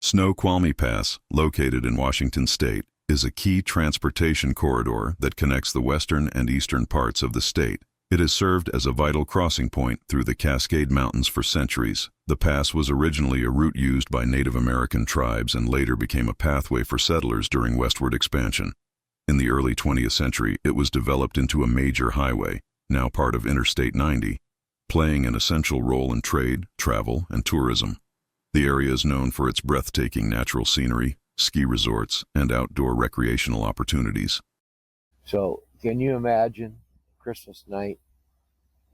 Snoqualmie Pass, located in Washington State, is a key transportation corridor that connects the western and eastern parts of the state. It has served as a vital crossing point through the Cascade Mountains for centuries. The pass was originally a route used by Native American tribes and later became a pathway for settlers during westward expansion. In the early 20th century, it was developed into a major highway, now part of Interstate 90, playing an essential role in trade, travel, and tourism. The area is known for its breathtaking natural scenery, ski resorts, and outdoor recreational opportunities. So, can you imagine Christmas night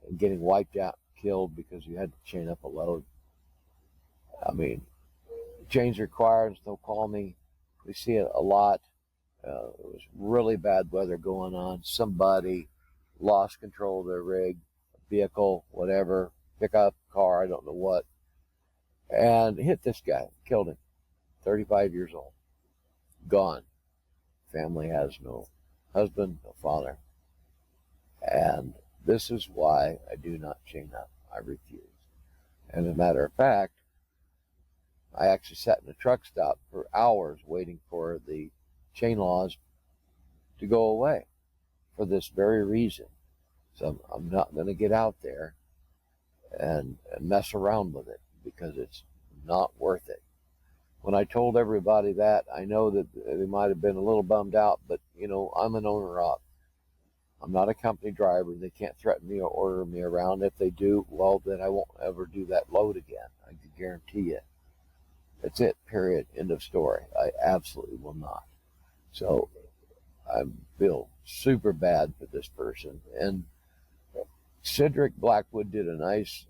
and getting wiped out, killed because you had to chain up a load? I mean, chains required in Snoqualmie. We see it a lot. It was really bad weather going on. Somebody lost control of their rig, vehicle, whatever, pickup, car, I don't know what, and hit this guy, killed him. 35 years old, gone. Family has no husband, no father. And this is why I do not chain up. I refuse. And as a matter of fact, I actually sat in a truck stop for hours waiting for the chain laws to go away for this very reason. So I'm not going to get out there and mess around with it because it's not worth it. When I told everybody that, I know that they might have been a little bummed out, but you know, I'm an owner op. I'm not a company driver. They can't threaten me or order me around. If they do, well, then I won't ever do that load again. I can guarantee you. That's it, period. End of story. I absolutely will not. So I feel super bad for this person. And Cedric Blackwood did a nice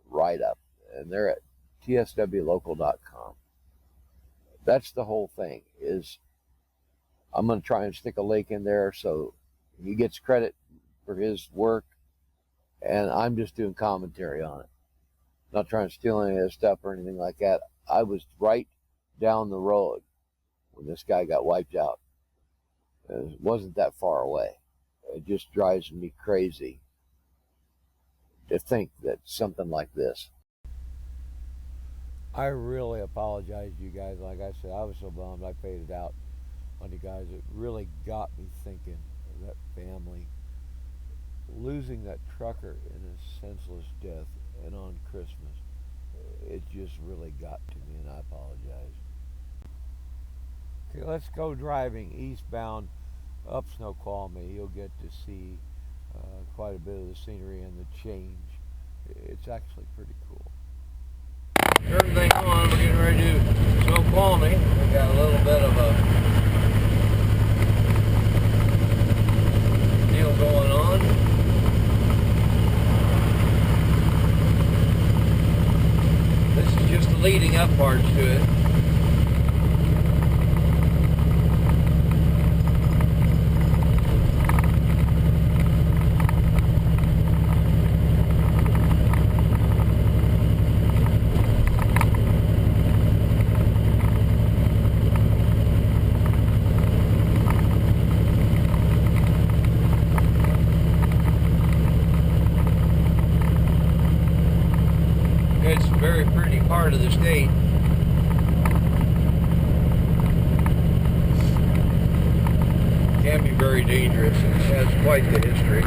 write-up, and they're at tswlocal.com. That's the whole thing. Is I'm going to try and stick a link in there so he gets credit for his work, and I'm just doing commentary on it. Not trying to steal any of his stuff or anything like that. I was right down the road when this guy got wiped out. It wasn't that far away. It just drives me crazy to think that something like this. I really apologize to you guys. Like I said, I was so bummed I faded out on you guys. It really got me thinking of that family losing that trucker in a senseless death and on Christmas. It just really got to me, and I apologize. Okay, let's go driving eastbound up Snoqualmie. You'll get to see quite a bit of the scenery and the change. It's actually pretty cool. Everything on, we're getting ready to do Snoqualmie. We got a little bit of a deal going on. This is just the leading up parts to it. It's a very pretty part of the state. Can be very dangerous, and it has quite the history.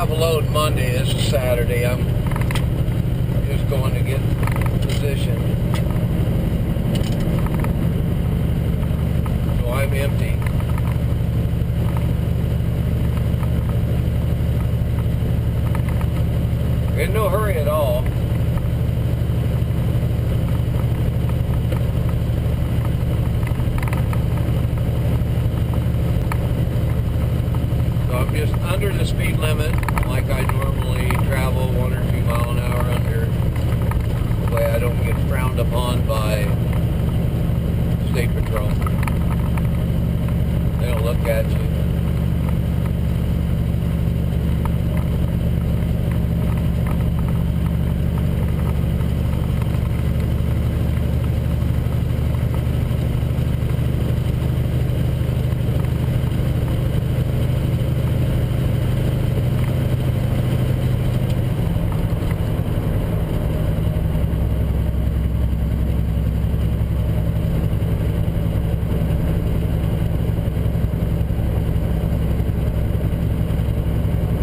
Load Monday. This is Saturday. I'm just going to get positioned. So I'm empty. In no hurry at all. So I'm just under the speed limit, like I normally travel, 1 or 2 mile an hour under. The way I don't get frowned upon by State Patrol. They don't look at you.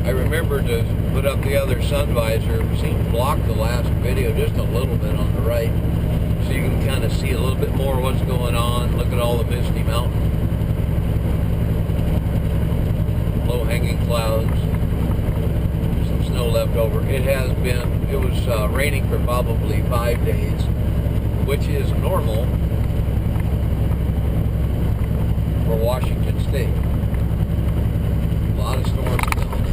I remember to put up the other sun visor. It seemed to block the last video just a little bit on the right, so you can kind of see a little bit more what's going on. Look at all the misty mountain, low-hanging clouds, some snow left over. It was raining for probably 5 days, which is normal for Washington State. A lot of storms coming in.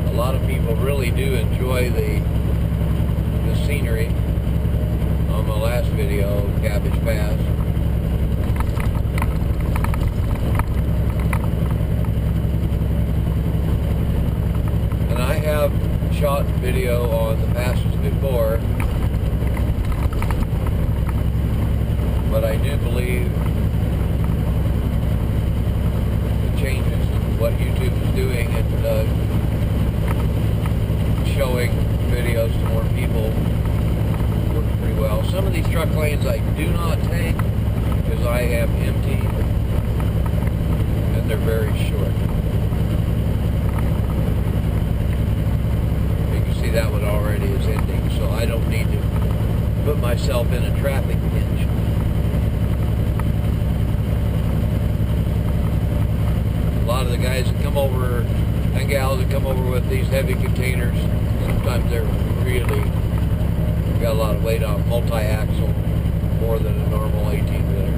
A lot of people really do enjoy the scenery. On my last video, Cabbage Pass. And I have shot video on the passes before, but I do believe the changes in what YouTube is doing and showing videos to more people works pretty well. Some of these truck lanes I do not take because I am empty and they're very short. You can see that one already is ending, so I don't need to put myself in a traffic pinch. A lot of the guys that come over and gals that come over with these heavy containers, sometimes they're really got a lot of weight on, multi-axle, more than a normal 18-wheeler.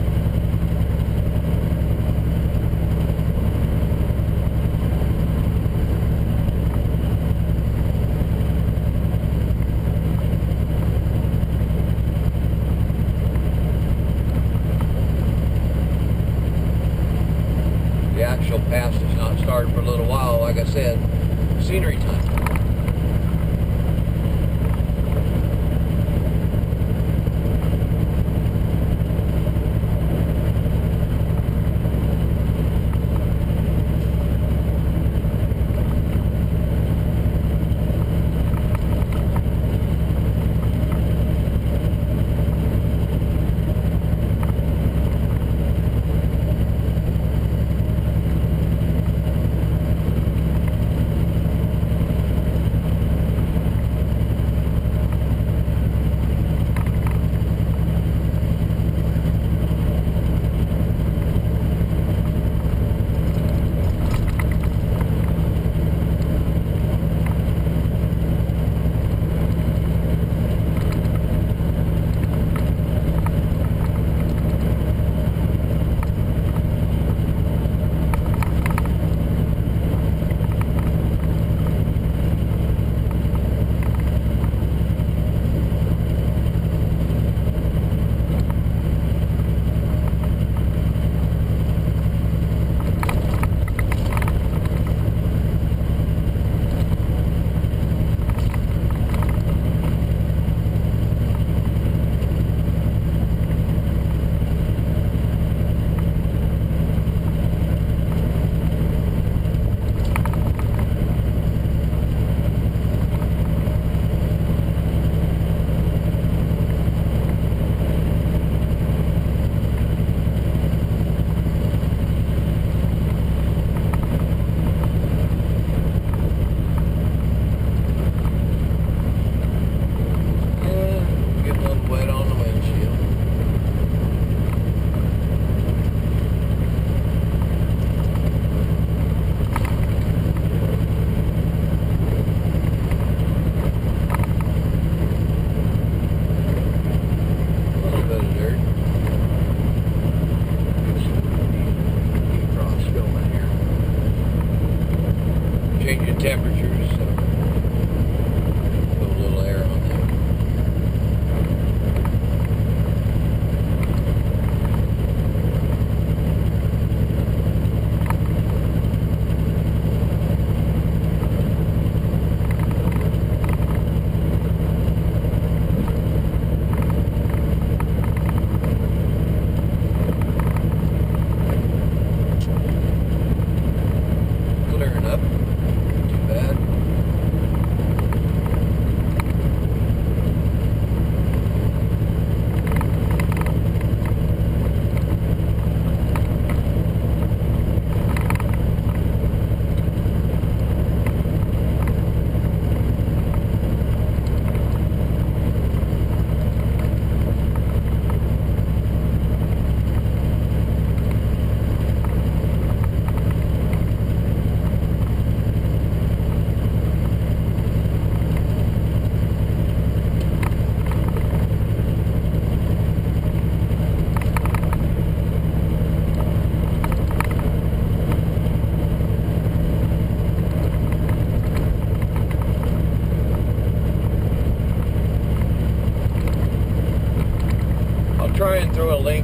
The actual pass does not start for a little while, like I said, scenery time.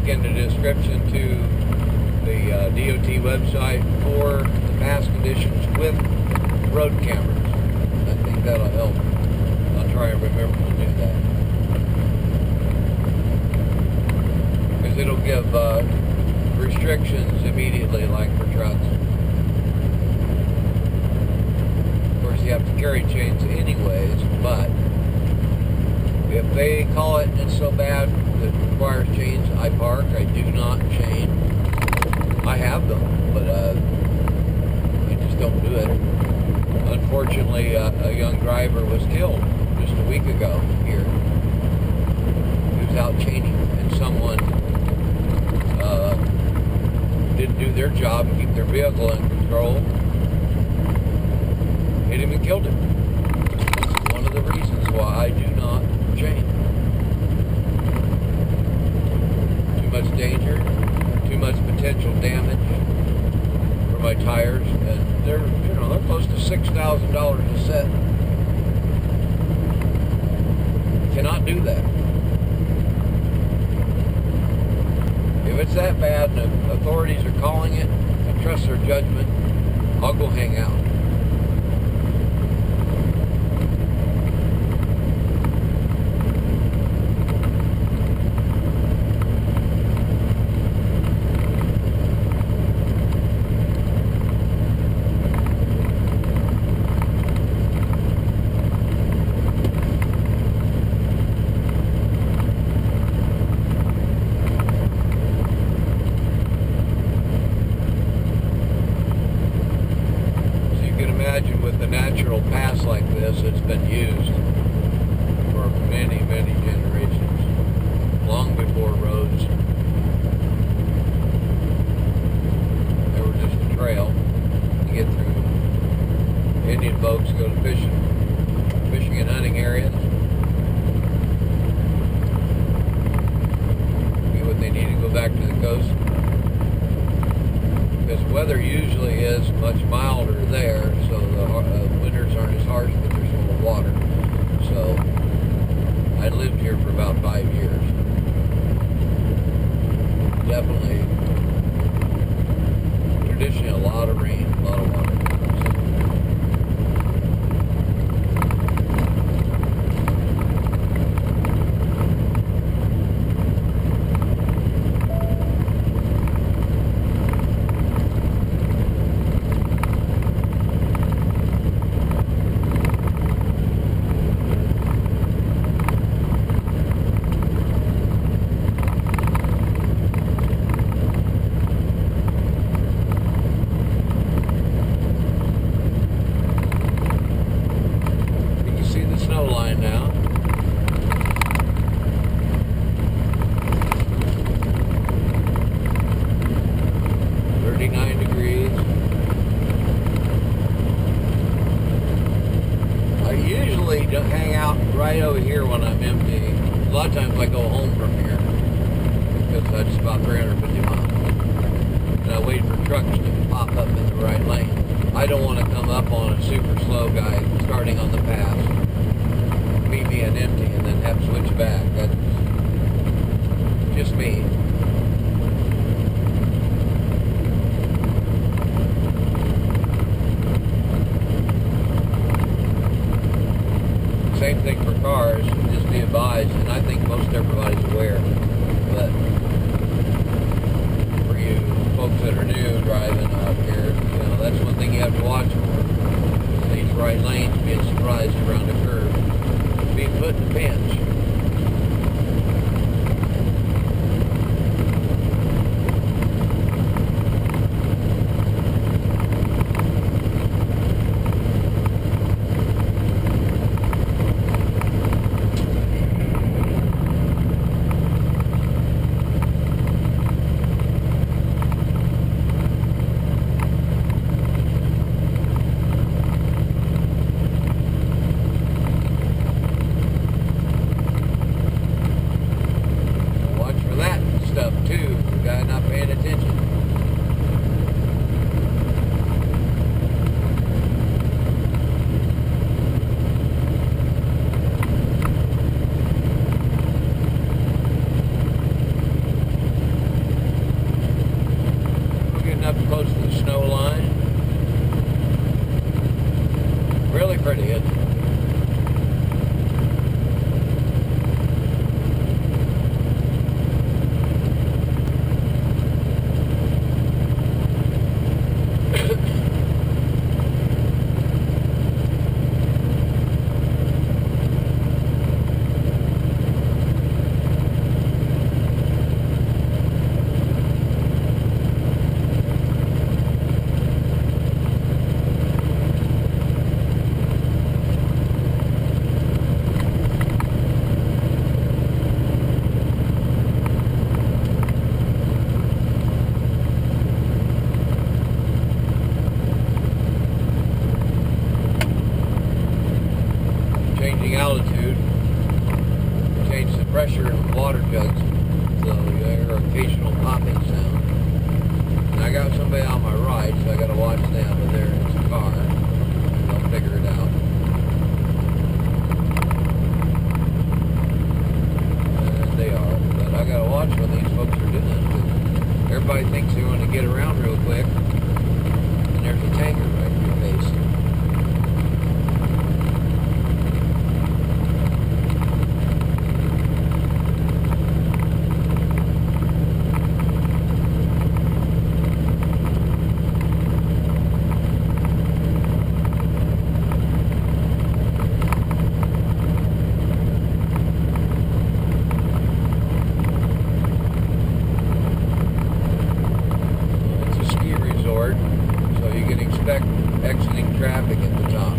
link in the description to the DOT website for the pass conditions with road cameras. I think that'll help. I'll try and remember to do that. Because it'll give restrictions immediately, like for trucks. Of course, you have to carry chains anyways, but if they call it and it's so bad that it requires chains, I park. I do not chain. I have them, but I just don't do it. Unfortunately, a young driver was killed just a week ago here. He was out chaining, and someone didn't do their job and keep their vehicle in control. Hit him and killed him. One of the reasons why I do not chain. Too much danger, too much potential damage for my tires, and they're close to $6,000 a set. Cannot do that. If it's that bad and the authorities are calling it, I trust their judgment, I'll go hang out. With the natural pass like this, it's been used for many, many generations, long before roads. They were just a trail to get through. Indian folks go to fishing and hunting areas. Get what they need to go back to the coast. Because weather usually is much milder there, so the winters aren't as harsh, but there's more water. So I lived here for about 5 years. Definitely, traditionally a lot of rain, a lot of water. Snow line now. Degrees. I usually don't hang out right over here when I'm empty. A lot of times I go home from here because that's about 350 miles. And I wait for trucks to pop up in the right lane. I don't want to come up on a super slow guy starting on the pass, me being empty, and then have to switch back. That's just me. Same thing for cars, just be advised, and I think most everybody's aware, but for you folks that are new driving out here, that's one thing you have to watch for. These right lanes, being surprised around a curve, being put in a pinch. up close to the snow line. Really pretty, isn't it? Changing altitude, change the pressure in the water jugs, so you hear occasional popping sound. And I got somebody on my right, so I got to watch them, but they're in his car. They'll figure it out. And they are, but I got to watch what these folks are doing, because everybody thinks they want to get around real quick, and there's a tanker right in your face. So you can expect exiting traffic at the top.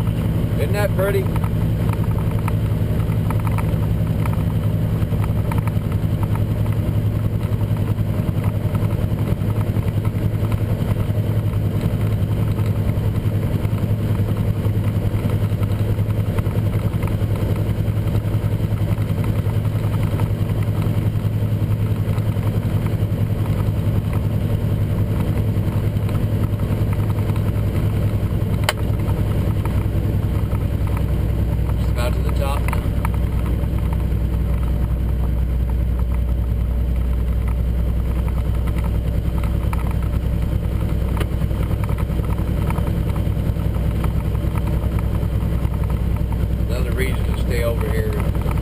Isn't that pretty? Reason to stay over here.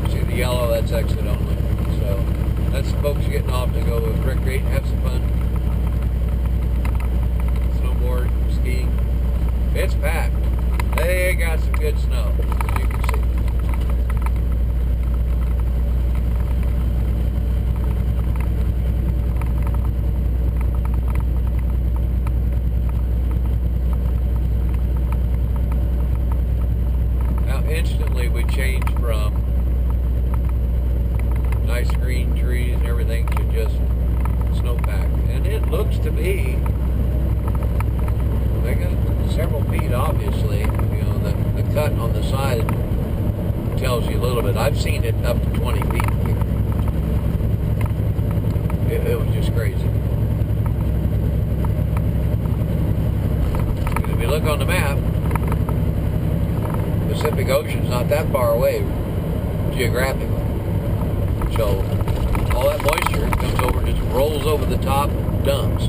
See the yellow, that's exit only. So that's folks getting off to go recreate and have some fun. Snowboard, skiing. It's packed. They got some good snow, as you can see. Instantly we changed from nice green trees and everything to just snowpack, and it looks to be, they got several feet obviously. You know, the cut on the side tells you a little bit. I've seen it up to 20 feet here. It was just crazy. If you look on the map, Pacific Ocean's not that far away geographically. So all that moisture comes over and just rolls over the top, dumps.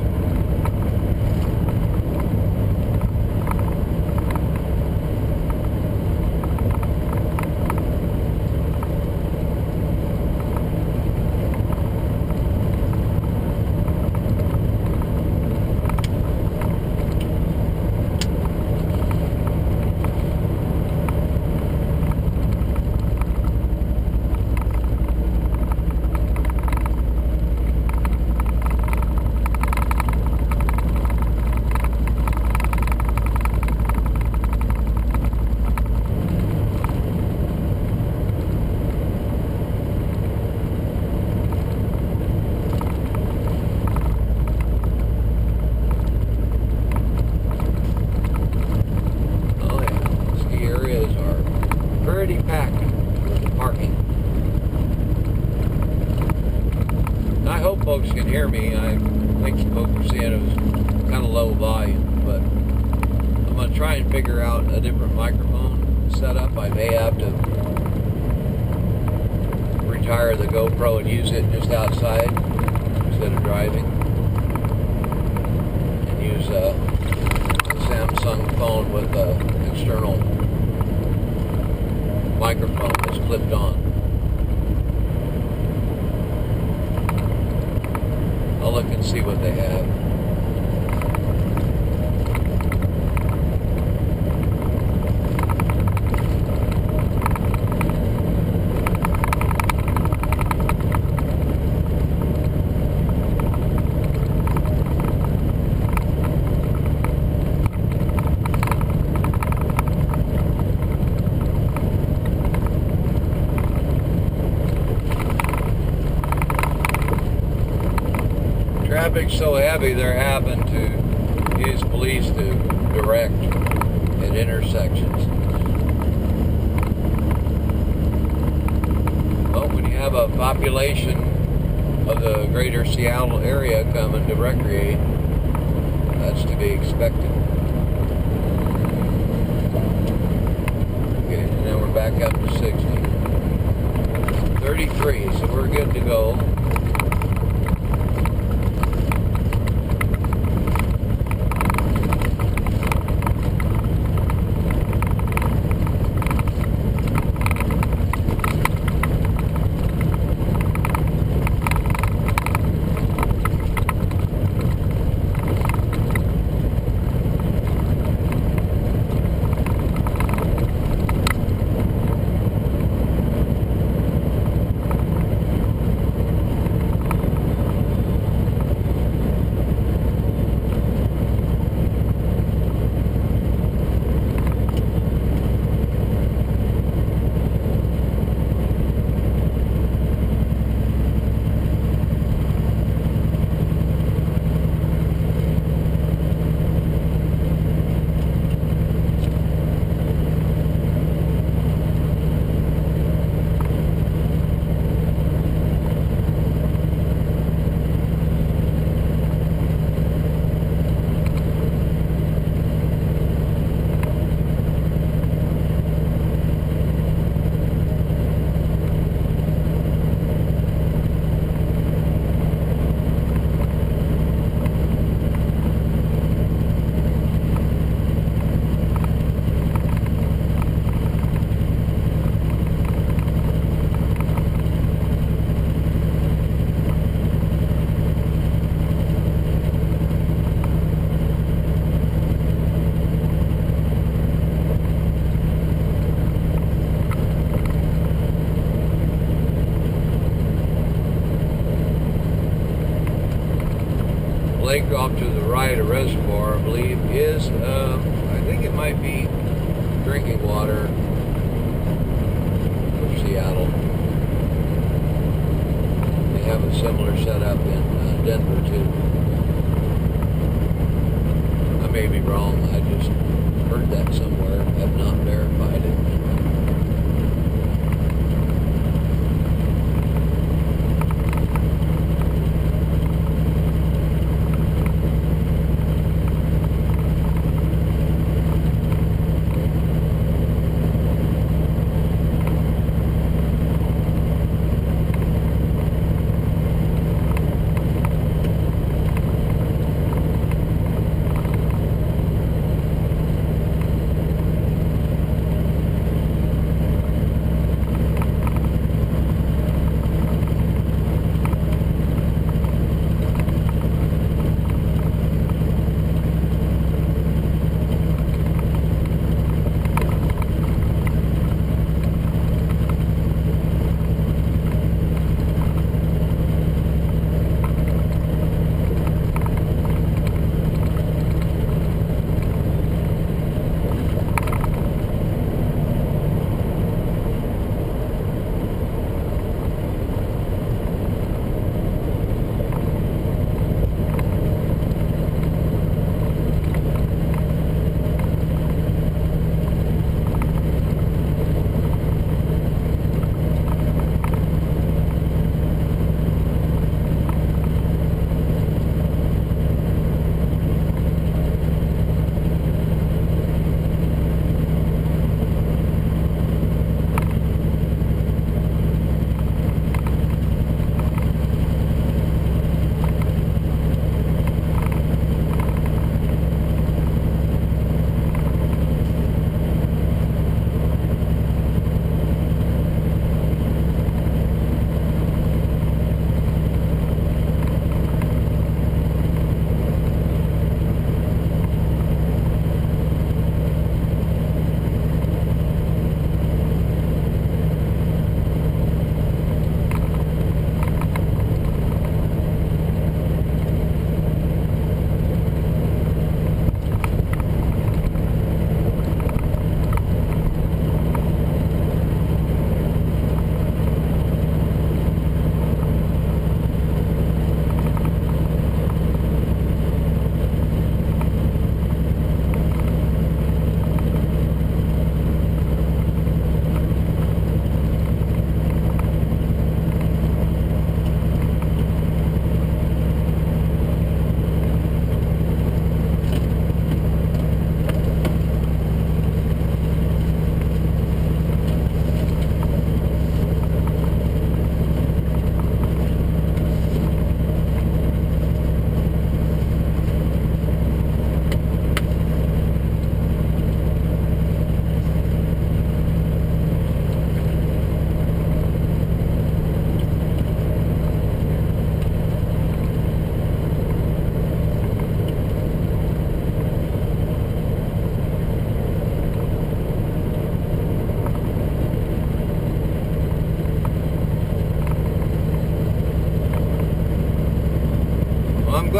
Pretty packed with parking. And I hope folks can hear me. I think some folks are saying it was kind of low volume, but I'm going to try and figure out a different microphone setup. I may have to retire the GoPro and use it just outside instead of driving, and use external microphone is clipped on. I'll look and see what they have. Traffic's so heavy, they're having to use police to direct at intersections. Well, when you have a population of the greater Seattle area coming to recreate, that's to be expected. Okay, and then we're back up to 60. 33, so we're good to go. Lake off to the right, a reservoir, I believe, is, I think it might be drinking water for Seattle. They have a similar setup in Denver, too. I may be wrong, I just heard that somewhere, have not verified it.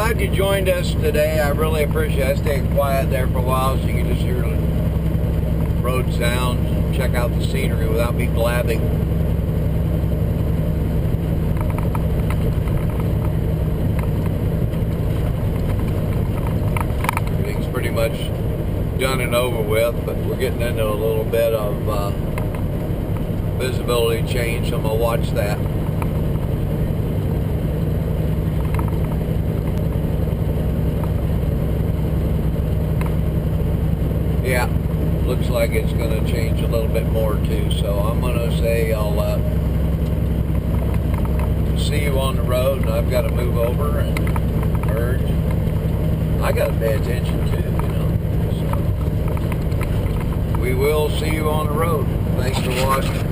glad you joined us today. I really appreciate it. I stayed quiet there for a while so you can just hear the road sounds and check out the scenery without me blabbing. Everything's pretty much done and over with, but we're getting into a little bit of visibility change, so I'm going to watch that. Yeah, looks like it's going to change a little bit more too, so I'm going to say I'll see you on the road, and I've got to move over and merge. I got to pay attention too, you know. So we will see you on the road. Thanks for watching.